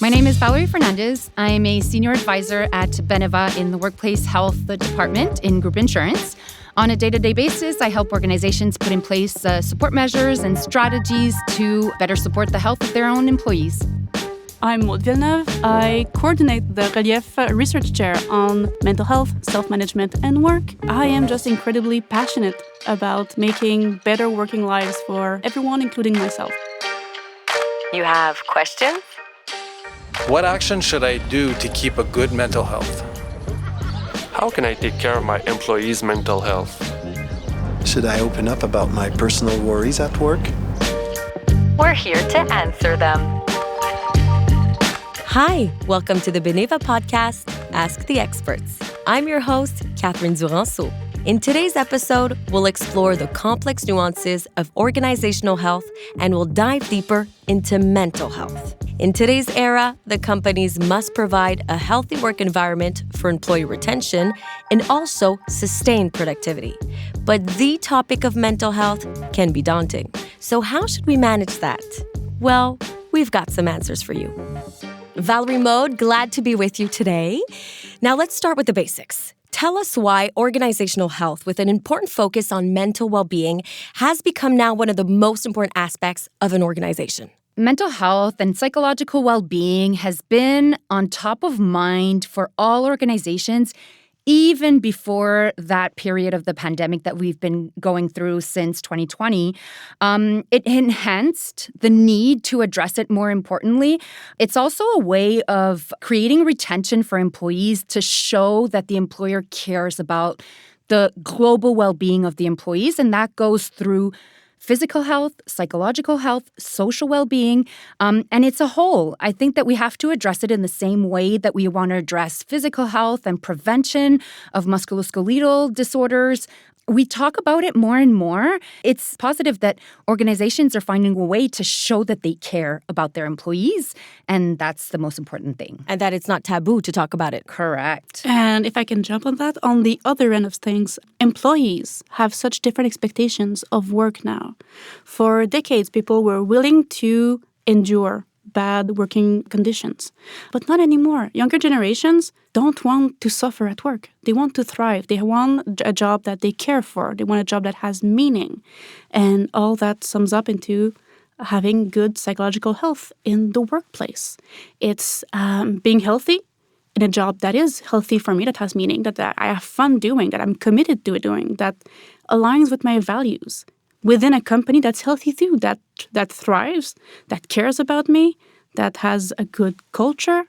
My name is Valérie Fernandez. I'm a senior advisor at Beneva in the Workplace Health Department in Group Insurance. On a day-to-day basis, I help organizations put in place support measures and strategies to better support the health of their own employees. I'm Maude Villeneuve. I coordinate the Relief Research Chair on mental health, self-management, and work. I am just incredibly passionate about making better working lives for everyone, including myself. You have questions? What action should I do to keep a good mental health? How can I take care of my employees' mental health? Should I open up about my personal worries at work? We're here to answer them. Hi, welcome to the Beneva podcast, Ask the Experts. I'm your host, Catherine Duranceau. In today's episode, we'll explore the complex nuances of organizational health and we'll dive deeper into mental health. In today's era, the companies must provide a healthy work environment for employee retention and also sustain productivity. But the topic of mental health can be daunting. So how should we manage that? Well, we've got some answers for you. Valérie, Maude, glad to be with you today. Now let's start with the basics. Tell us why organizational health, with an important focus on mental well-being, has become now one of the most important aspects of an organization. Mental health and psychological well-being has been on top of mind for all organizations even before that period of the pandemic that we've been going through since 2020. It enhanced the need to address it more importantly. It's also a way of creating retention for employees to show that the employer cares about the global well-being of the employees, and that goes through physical health, psychological health, social well-being, and it's a whole. I think that we have to address it in the same way that we want to address physical health and prevention of musculoskeletal disorders. We talk about it more and more. It's positive that organizations are finding a way to show that they care about their employees, and that's the most important thing. And that it's not taboo to talk about it. Correct. And if I can jump on that, on the other end of things, employees have such different expectations of work now. For decades, people were willing to endure bad working conditions. But not anymore. Younger generations don't want to suffer at work. They want to thrive. They want a job that they care for. They want a job that has meaning. And all that sums up into having good psychological health in the workplace. It's being healthy in a job that is healthy for me, that has meaning, that I have fun doing, that I'm committed to doing, that aligns with my values. Within a company that's healthy too, that thrives, that cares about me, that has a good culture.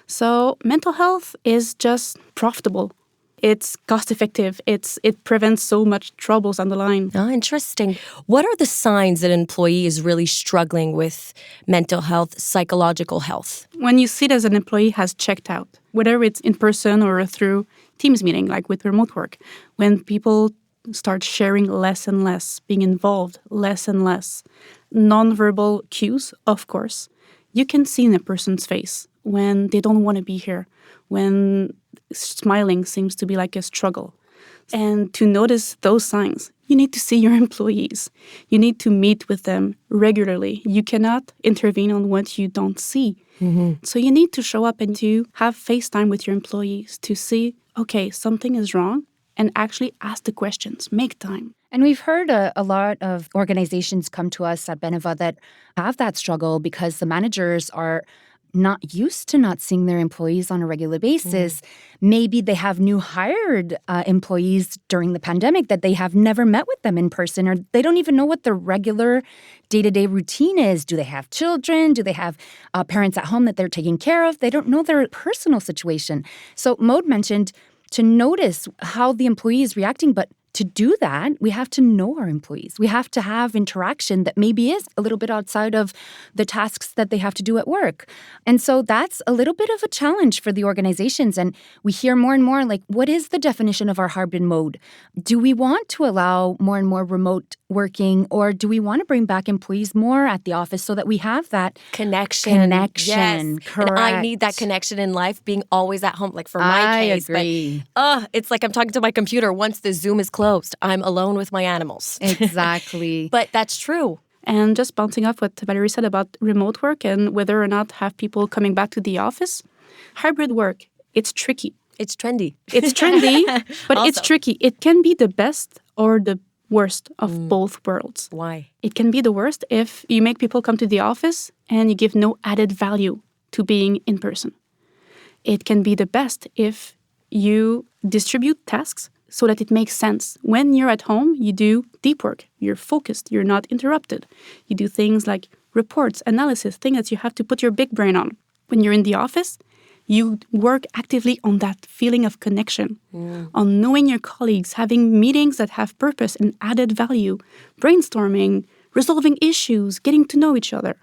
So mental health is just profitable. It's cost-effective. It prevents so much troubles on the line. Oh, interesting. What are the signs that an employee is really struggling with mental health, psychological health? When you see that an employee has checked out, whether it's in person or through Teams meeting, like with remote work, when people start sharing less and less, being involved less and less. Nonverbal cues, of course. You can see in a person's face when they don't want to be here, when smiling seems to be like a struggle. And to notice those signs, you need to see your employees. You need to meet with them regularly. You cannot intervene on what you don't see. Mm-hmm. So you need to show up and to have FaceTime with your employees to see, okay, something is wrong, and actually ask the questions, make time. And we've heard a lot of organizations come to us at Beneva that have that struggle because the managers are not used to not seeing their employees on a regular basis. Maybe they have new hired employees during the pandemic that they have never met with them in person, or they don't even know what their regular day-to-day routine is. Do they have children? Do they have parents at home that they're taking care of? They don't know their personal situation. So Maude mentioned to notice how the employee is reacting, but to do that, we have to know our employees. We have to have interaction that maybe is a little bit outside of the tasks that they have to do at work. And so that's a little bit of a challenge for the organizations. And we hear more and more, like, what is the definition of our hybrid mode? Do we want to allow more and more remote working, or do we want to bring back employees more at the office so that we have that connection? Yes. Correct. And I need that connection in life, being always at home, like for my case. I agree. But it's like I'm talking to my computer. Once the Zoom is closed, I'm alone with my animals. Exactly. But that's true. And just bouncing off what Valérie said about remote work and whether or not have people coming back to the office, hybrid work, it's tricky. It's trendy. It's trendy, but it's Also. tricky. It can be the best or the worst of both worlds. Why? It can be the worst if you make people come to the office and you give no added value to being in person. It can be the best if you distribute tasks so that it makes sense. When you're at home, you do deep work. You're focused. You're not interrupted. You do things like reports, analysis, things that you have to put your big brain on. When you're in the office, you work actively on that feeling of connection, on knowing your colleagues, having meetings that have purpose and added value, brainstorming, resolving issues, getting to know each other.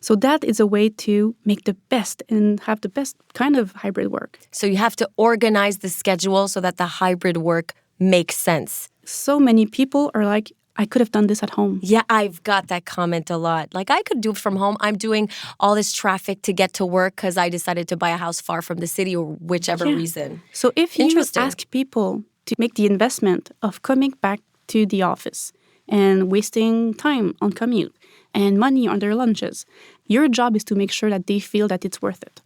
So that is a way to make the best and have the best kind of hybrid work. So you have to organize the schedule so that the hybrid work makes sense. So many people are like, I could have done this at home. Yeah, I've got that comment a lot. Like, I could do it from home. I'm doing all this traffic to get to work because I decided to buy a house far from the city or whichever reason. So if you Interesting. ask people to make the investment of coming back to the office and wasting time on commute and money on their lunches, your job is to make sure that they feel that it's worth it.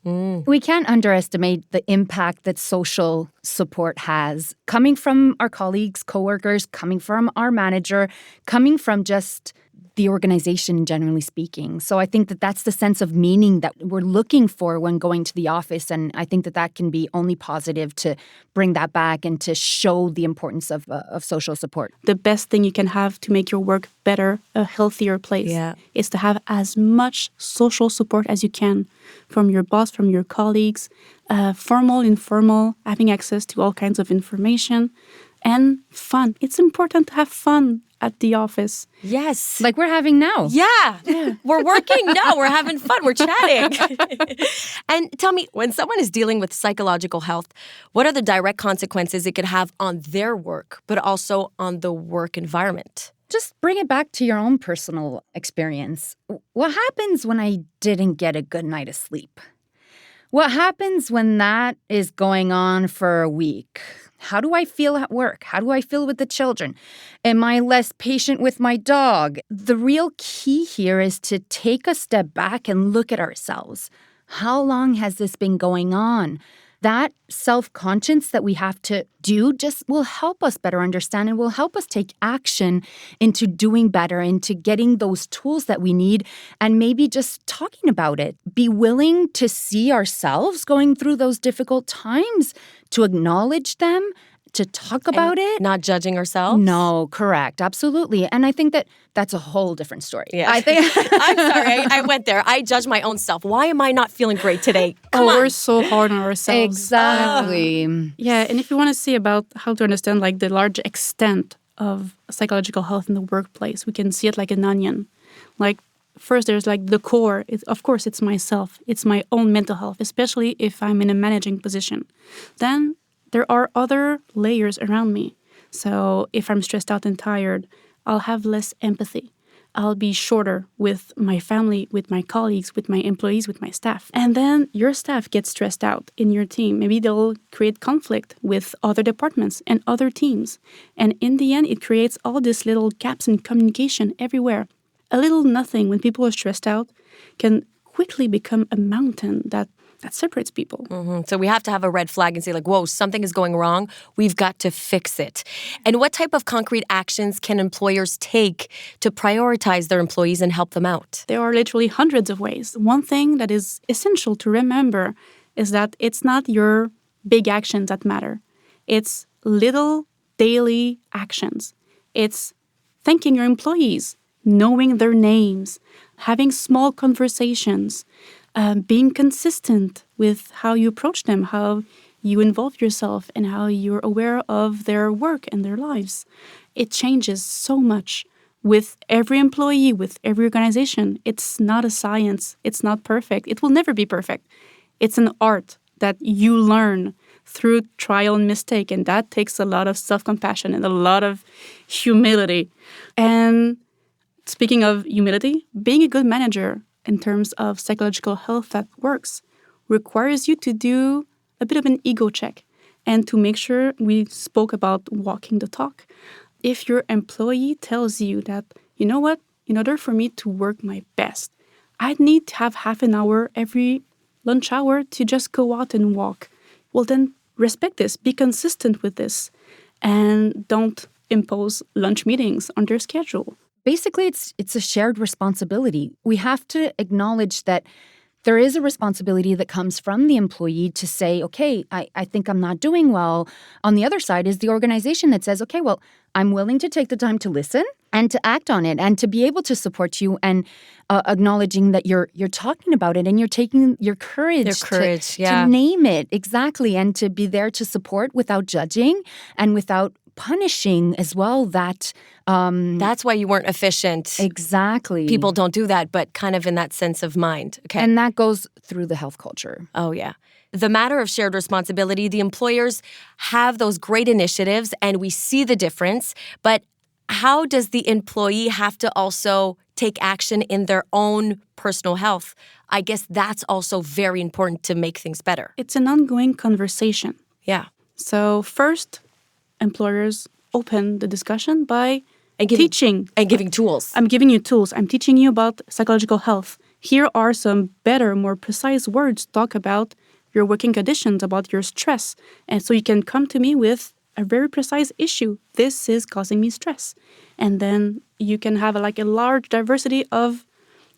We can't underestimate the impact that social support has, coming from our colleagues, coworkers, coming from our manager, coming from just the organization, generally speaking. So I think that that's the sense of meaning that we're looking for when going to the office. And I think that that can be only positive to bring that back and to show the importance of social support. The best thing you can have to make your work better, a healthier place, is to have as much social support as you can from your boss, from your colleagues, formal, informal, having access to all kinds of information, and fun. It's important to have fun at the office. Yes. Like we're having now. Yeah. We're working. No, we're having fun. We're chatting. And tell me, when someone is dealing with psychological health, what are the direct consequences it could have on their work, but also on the work environment? Just bring it back to your own personal experience. What happens when I didn't get a good night of sleep? What happens when that is going on for a week? How do I feel at work? How do I feel with the children? Am I less patient with my dog? The real key here is to take a step back and look at ourselves. How long has this been going on? That self-conscience that we have to do just will help us better understand and will help us take action into doing better, into getting those tools that we need, and maybe just talking about it. Be willing to see ourselves going through those difficult times, to acknowledge them, to talk about it. Not judging ourselves? No, correct. Absolutely. And I think that that's a whole different story. Yeah. I think I'm sorry. I went there. I judge my own self. Why am I not feeling great today? Come on. We're so hard on ourselves. Exactly. Yeah, and if you want to see about how to understand like the large extent of psychological health in the workplace, we can see it like an onion. Like first there's like the core. Of course, it's myself. It's my own mental health, especially if I'm in a managing position. Then there are other layers around me. So if I'm stressed out and tired, I'll have less empathy. I'll be shorter with my family, with my colleagues, with my employees, with my staff. And then your staff gets stressed out in your team. Maybe they'll create conflict with other departments and other teams. And in the end, it creates all these little gaps in communication everywhere. A little nothing when people are stressed out can quickly become a mountain that separates people. So we have to have a red flag and say like, whoa, something is going wrong. We've got to fix it. And what type of concrete actions can employers take to prioritize their employees and help them out? There are literally hundreds of ways. One thing that is essential to remember is that it's not your big actions that matter. It's little daily actions. It's thanking your employees, knowing their names, having small conversations, being consistent with how you approach them, how you involve yourself, and how you're aware of their work and their lives. It changes so much with every employee, with every organization. It's not a science. It's not perfect. It will never be perfect. It's an art that you learn through trial and mistake, and that takes a lot of self-compassion and a lot of humility. And speaking of humility, being a good manager in terms of psychological health that works requires you to do a bit of an ego check and to make sure we spoke about walking the talk. If your employee tells you that, you know what, in order for me to work my best, I need to have half an hour every lunch hour to just go out and walk. Well, then respect this, be consistent with this, and don't impose lunch meetings on their schedule. Basically, it's a shared responsibility. We have to acknowledge that there is a responsibility that comes from the employee to say, okay, I think I'm not doing well. On the other side is the organization that says, okay, well, I'm willing to take the time to listen and to act on it and to be able to support you and acknowledging that you're talking about it and you're taking your courage, to name it. Exactly. And to be there to support without judging and without punishing as well. That's why you weren't efficient. Exactly. People don't do that, but kind of in that sense of mind. Okay. And that goes through the health culture. Oh, yeah. The matter of shared responsibility, the employers have those great initiatives and we see the difference, but how does the employee have to also take action in their own personal health? I guess that's also very important to make things better. It's an ongoing conversation. Yeah. So first, employers open the discussion by teaching. And giving tools. I'm giving you tools. I'm teaching you about psychological health. Here are some better, more precise words to talk about your working conditions, about your stress. And so you can come to me with a very precise issue. This is causing me stress. And then you can have a large diversity of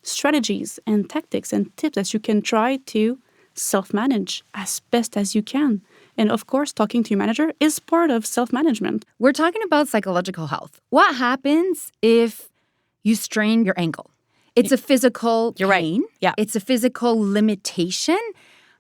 strategies and tactics and tips that you can try to self-manage as best as you can. And of course, talking to your manager is part of self-management. We're talking about psychological health. What happens if you strain your ankle? It's a physical pain. You're right. Yeah. It's a physical limitation.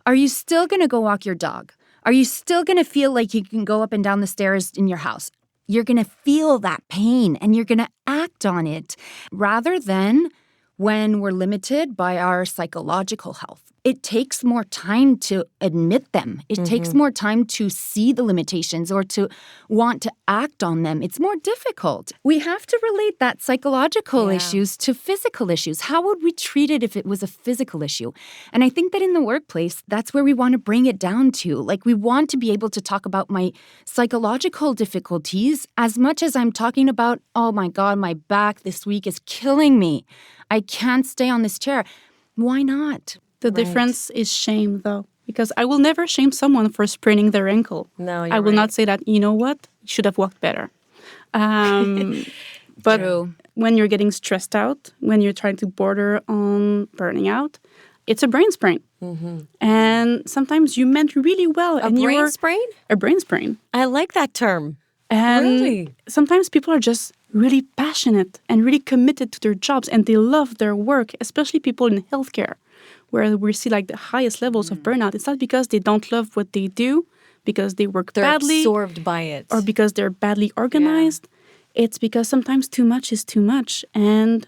Are you still going to go walk your dog? Are you still going to feel like you can go up and down the stairs in your house? You're going to feel that pain and you're going to act on it rather than when we're limited by our psychological health. It takes more time to admit them. It takes more time to see the limitations or to want to act on them. It's more difficult. We have to relate that psychological issues to physical issues. How would we treat it if it was a physical issue? And I think that in the workplace, that's where we want to bring it down to. We want to be able to talk about my psychological difficulties as much as I'm talking about, oh my God, my back this week is killing me. I can't stay on this chair. Why not? The difference is shame, though, because I will never shame someone for spraining their ankle. No, you're I will not say that, you know what, you should have walked better. But True. When you're getting stressed out, when you're trying to border on burning out, it's a brain sprain. And sometimes you meant really well. A brain sprain? A brain sprain. I like that term. And Really? sometimes people are just really passionate and really committed to their jobs and they love their work, especially people in healthcare, where we see the highest levels of burnout. It's not because they don't love what they do, because they work They're badly, absorbed by it. or because they're badly organized. It's because sometimes too much is too much. And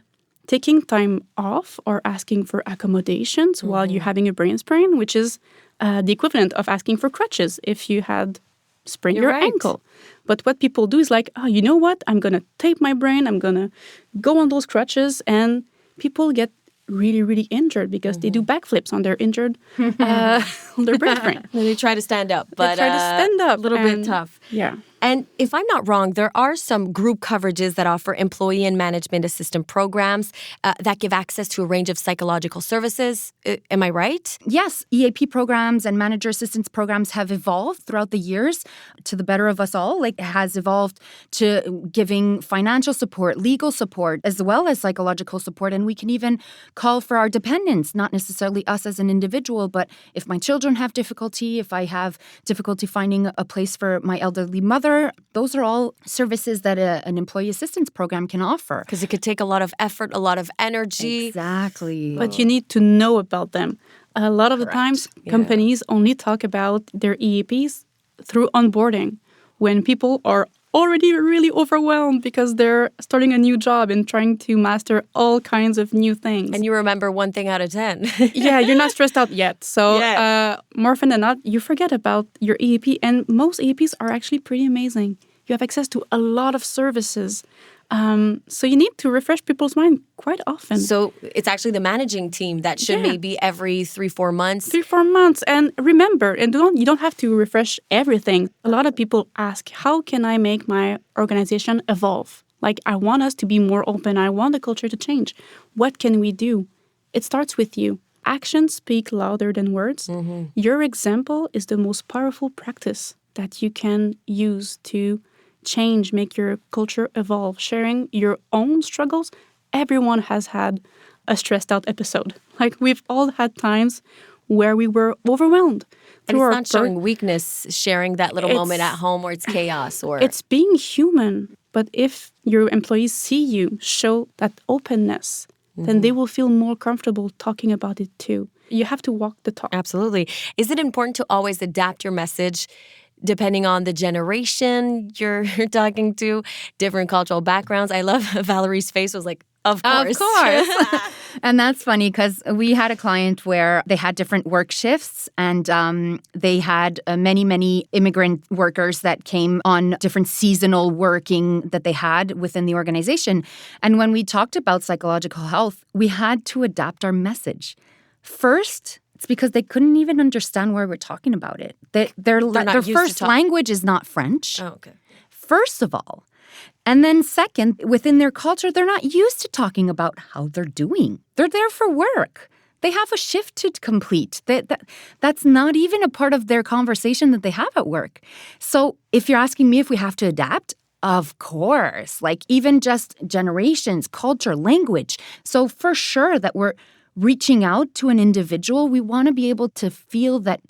taking time off or asking for accommodations while you're having a brain sprain, which is the equivalent of asking for crutches if you had sprained You're your right. ankle. But what people do is oh, you know what? I'm going to tape my brain. I'm going to go on those crutches. And people get really, really injured because they do backflips on their injured, on their brain sprain. They try to stand up, but try to stand up a little bit and- tough. Yeah. And if I'm not wrong, there are some group coverages that offer employee and management assistant programs that give access to a range of psychological services. Am I right? Yes, EAP programs and manager assistance programs have evolved throughout the years to the better of us all. It has evolved to giving financial support, legal support, as well as psychological support. And we can even call for our dependents, not necessarily us as an individual, but if my children have difficulty, if I have difficulty finding a place for my elderly mother, those are all services that an employee assistance program can offer. Because it could take a lot of effort, a lot of energy. Exactly. But you need to know about them. A lot of the times, companies only talk about their EAPs through onboarding when people are already really overwhelmed because they're starting a new job and trying to master all kinds of new things. And you remember one thing out of 10. Yeah, you're not stressed out yet. So Yes. more often than not, you forget about your EAP. And most EAPs are actually pretty amazing. You have access to a lot of services. So you need to refresh people's mind quite often. So it's actually the managing team that should Yeah. maybe every 3-4 months. 3-4 months. And remember, you don't have to refresh everything. A lot of people ask, how can I make my organization evolve? Like, I want us to be more open. I want the culture to change. What can we do? It starts with you. Actions speak louder than words. Your example is the most powerful practice that you can use to change, make your culture evolve. Sharing your own struggles. Everyone has had a stressed out episode. Like, we've all had times where we were overwhelmed. And it's not showing weakness, sharing that little moment at home where it's chaos or... It's being human. But if your employees see you show that openness, then they will feel more comfortable talking about it too. You have to walk the talk. Absolutely. Is it important to always adapt your message depending on the generation you're talking to, different cultural backgrounds? I love Valerie's face was like, of course. Of course. And that's funny because we had a client where they had different work shifts and they had many immigrant workers that came on different seasonal working that they had within the organization. And when we talked about psychological health, we had to adapt our message. First, it's because they couldn't even understand why we're talking about it. Their first language is not French. Oh, okay. First of all. And then second, within their culture, they're not used to talking about how they're doing. They're there for work. They have a shift to complete. That's not even a part of their conversation that they have at work. So if you're asking me if we have to adapt, of course. Like even just generations, culture, language. So for sure that we're reaching out to an individual, we want to be able to feel that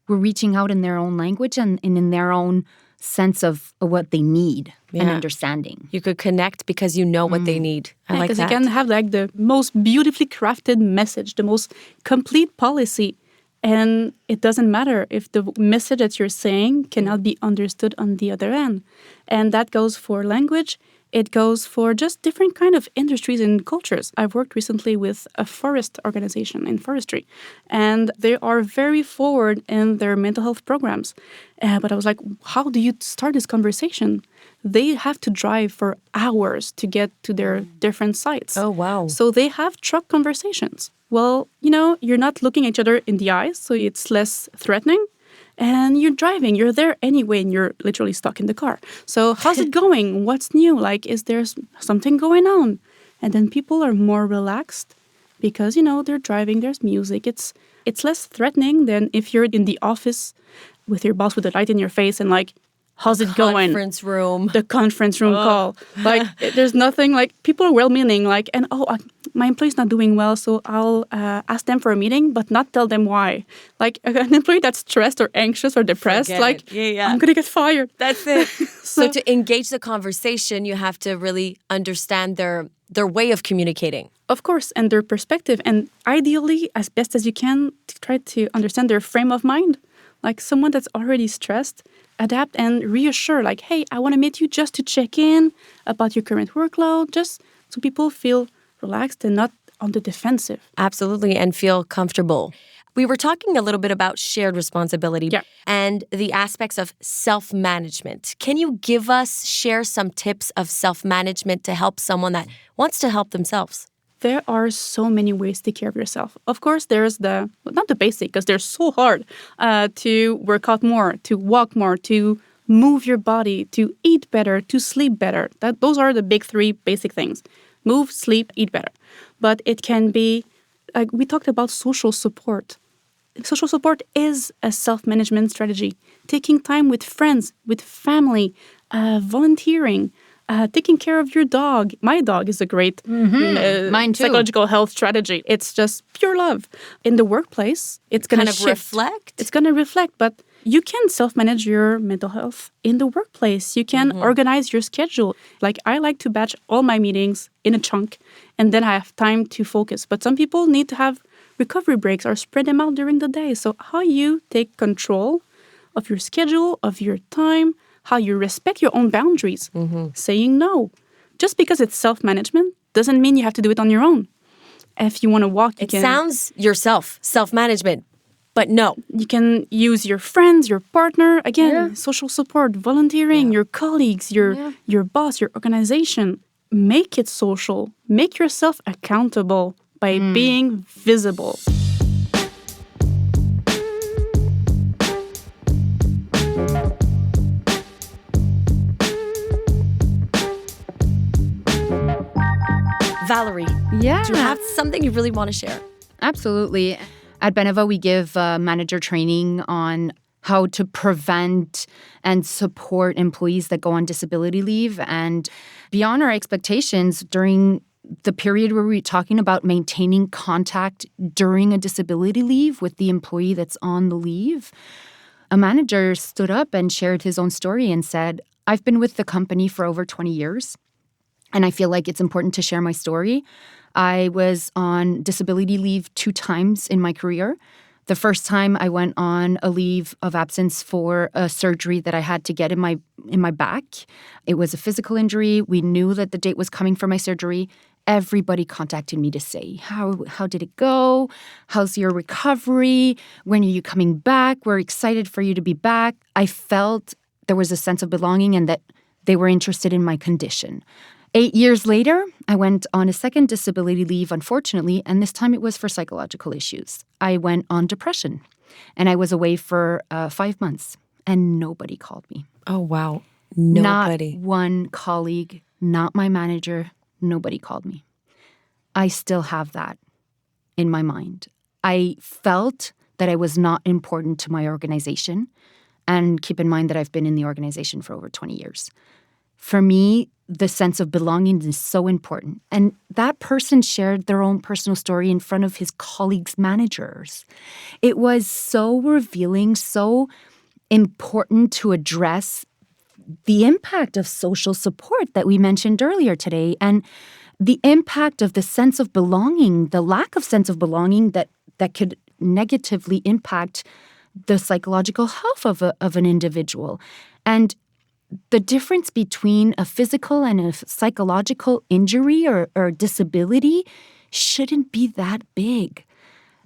we're reaching out in their own language and in their own sense of what they need and understanding. You could connect because you know what they need. I like that. Because you can have like the most beautifully crafted message, the most complete policy. And it doesn't matter if the message that you're saying cannot be understood on the other end. And that goes for language. It goes for just different kind of industries and cultures. I've worked recently with a forest organization in forestry, and they are very forward in their mental health programs. But I was like, how do you start this conversation? They have to drive for hours to get to their different sites. Oh, wow. So they have truck conversations. Well, you're not looking at each other in the eyes, so it's less threatening. And you're driving, you're there anyway, and you're literally stuck in the car. So how's it going? What's new? Like, is there something going on? And then people are more relaxed because, they're driving, there's music. It's less threatening than if you're in the office with your boss with a light in your face and like, how's it going? The conference room call. Like, there's nothing like, people are well-meaning, like, and my employee's not doing well, so I'll ask them for a meeting, but not tell them why. Like, an employee that's stressed or anxious or depressed, I'm going to get fired. That's it. So to engage the conversation, you have to really understand their way of communicating. Of course, and their perspective. And ideally, as best as you can, to try to understand their frame of mind. Like someone that's already stressed, adapt and reassure, like, hey, I want to meet you just to check in about your current workload, just so people feel relaxed and not on the defensive. Absolutely, and feel comfortable. We were talking a little bit about shared responsibility and the aspects of self-management. Can you share some tips of self-management to help someone that wants to help themselves? There are so many ways to take care of yourself. Of course, there's not the basic, because they're so hard, to work out more, to walk more, to move your body, to eat better, to sleep better. Those are the big three basic things. Move, sleep, eat better. But it can be, like we talked about social support. Social support is a self-management strategy. Taking time with friends, with family, volunteering, taking care of your dog. My dog is a great Mine too. Psychological health strategy. It's just pure love. In the workplace, it's going to reflect. It's going to reflect, but you can self-manage your mental health in the workplace. You can organize your schedule. Like, I like to batch all my meetings in a chunk, and then I have time to focus. But some people need to have recovery breaks or spread them out during the day. So how you take control of your schedule, of your time, how you respect your own boundaries, saying no. Just because it's self-management doesn't mean you have to do it on your own. If you want to walk, you can... It sounds self-management, but no. You can use your friends, your partner, again, social support, volunteering, your colleagues, your boss, your organization. Make it social. Make yourself accountable by being visible. Valerie, Yeah. do you have something you really want to share? Absolutely. At Beneva, we give manager training on how to prevent and support employees that go on disability leave. And beyond our expectations, during the period where we're talking about maintaining contact during a disability leave with the employee that's on the leave, a manager stood up and shared his own story and said, I've been with the company for over 20 years, and I feel like it's important to share my story. I was on disability leave 2 times in my career. The first time I went on a leave of absence for a surgery that I had to get in my back. It was a physical injury. We knew that the date was coming for my surgery. Everybody contacted me to say, how did it go? How's your recovery? When are you coming back? We're excited for you to be back. I felt there was a sense of belonging and that they were interested in my condition. 8 years later, I went on a second disability leave, unfortunately, and this time it was for psychological issues. I went on depression, and I was away for 5 months, and nobody called me. Oh, wow. Nobody. Not one colleague, not my manager, nobody called me. I still have that in my mind. I felt that I was not important to my organization, and keep in mind that I've been in the organization for over 20 years. For me, the sense of belonging is so important. And that person shared their own personal story in front of his colleagues' managers. It was so revealing, so important to address the impact of social support that we mentioned earlier today, and the impact of the sense of belonging, the lack of sense of belonging that could negatively impact the psychological health of an individual. And the difference between a physical and a psychological injury or disability shouldn't be that big.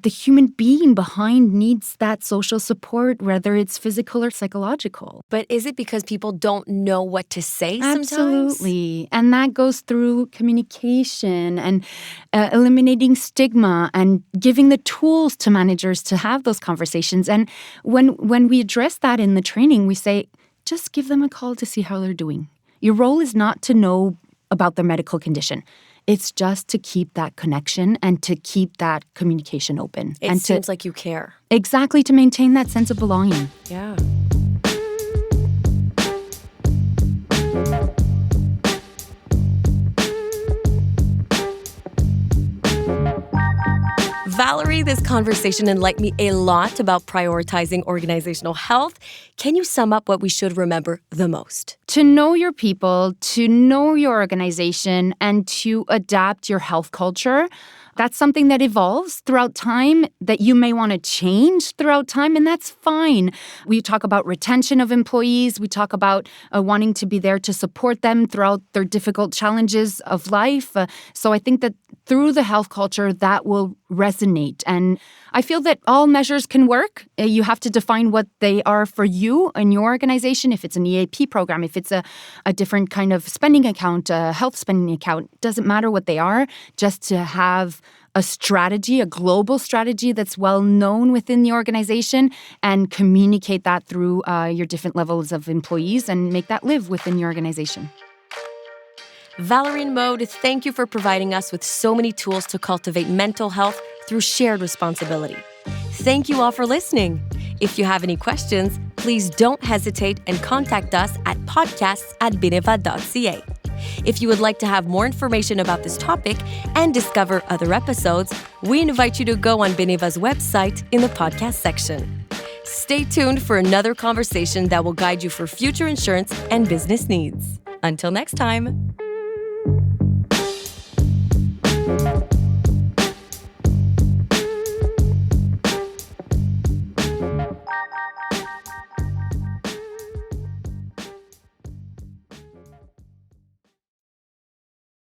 The human being behind needs that social support, whether it's physical or psychological. But is it because people don't know what to say sometimes? Absolutely. And that goes through communication and eliminating stigma and giving the tools to managers to have those conversations. And when we address that in the training, we say, just give them a call to see how they're doing. Your role is not to know about their medical condition. It's just to keep that connection and to keep that communication open. It seems like you care. Exactly, to maintain that sense of belonging. Yeah. Valerie, this conversation enlightened me a lot about prioritizing organizational health. Can you sum up what we should remember the most? To know your people, to know your organization, and to adapt your health culture. That's something that evolves throughout time, that you may want to change throughout time, and that's fine. We talk about retention of employees. We talk about wanting to be there to support them throughout their difficult challenges of life. So I think that through the health culture, that will resonate. And I feel that all measures can work. You have to define what they are for you and your organization. If it's an EAP program, if it's a different kind of spending account, a health spending account, doesn't matter what they are, just to have a strategy, a global strategy that's well known within the organization, and communicate that through your different levels of employees and make that live within your organization. Valerie and Maude, thank you for providing us with so many tools to cultivate mental health through shared responsibility. Thank you all for listening. If you have any questions, please don't hesitate and contact us at podcasts@beneva.ca. If you would like to have more information about this topic and discover other episodes, we invite you to go on Beneva's website in the podcast section. Stay tuned for another conversation that will guide you for future insurance and business needs. Until next time.